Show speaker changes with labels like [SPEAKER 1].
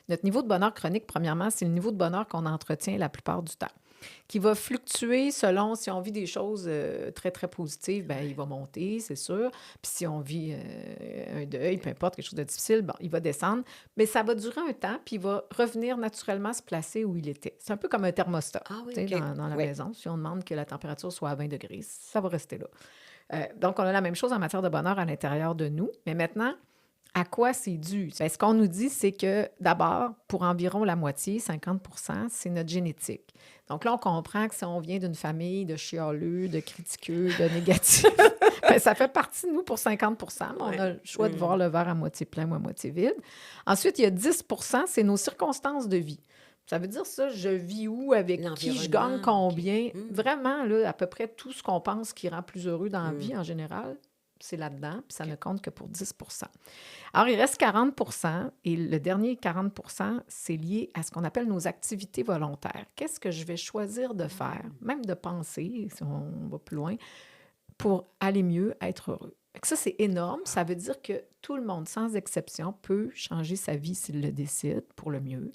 [SPEAKER 1] Notre niveau de bonheur chronique, premièrement, c'est le niveau de bonheur qu'on entretient la plupart du temps, qui va fluctuer selon si on vit des choses très, très positives, bien, il
[SPEAKER 2] Ouais.
[SPEAKER 1] va monter, c'est sûr. Puis si on vit un deuil, peu importe, quelque chose de difficile, bon, il va descendre. Mais ça va durer un temps, puis il va revenir naturellement se placer où il était. C'est un peu comme un thermostat,
[SPEAKER 2] Ah oui,
[SPEAKER 1] tu sais,
[SPEAKER 2] OK.
[SPEAKER 1] dans la
[SPEAKER 2] Oui.
[SPEAKER 1] maison. Si on demande que la température soit à 20 degrés, ça va rester là. Donc, on a la même chose en matière de bonheur à l'intérieur de nous. Mais maintenant, à quoi c'est dû? Ben, ce qu'on nous dit, c'est que d'abord, pour environ la moitié, 50 c'est notre génétique. Donc là, on comprend que si on vient d'une famille de chialeux, de critiqueux, de négatifs, ben, ça fait partie de nous pour 50 mais on
[SPEAKER 2] Ouais.
[SPEAKER 1] a le choix de voir
[SPEAKER 2] Mmh.
[SPEAKER 1] le verre à moitié plein ou à moitié vide. Ensuite, il y a 10 c'est nos circonstances de vie. Ça veut dire ça, je vis où, avec qui, je gagne
[SPEAKER 2] L'environnement, OK.
[SPEAKER 1] combien.
[SPEAKER 2] Mmh.
[SPEAKER 1] Vraiment, là, à peu près tout ce qu'on pense qui rend plus heureux dans la
[SPEAKER 2] Mmh.
[SPEAKER 1] vie en général, c'est là-dedans, puis ça
[SPEAKER 2] OK.
[SPEAKER 1] ne compte que pour 10. Alors, il reste 40 et le dernier 40 c'est lié à ce qu'on appelle nos activités volontaires. Qu'est-ce que je vais choisir de faire,
[SPEAKER 2] Mmh.
[SPEAKER 1] même de penser, si on va plus loin, pour aller mieux, être heureux? Fait que ça, c'est énorme. Ça veut dire que tout le monde, sans exception, peut changer sa vie s'il le décide pour le mieux.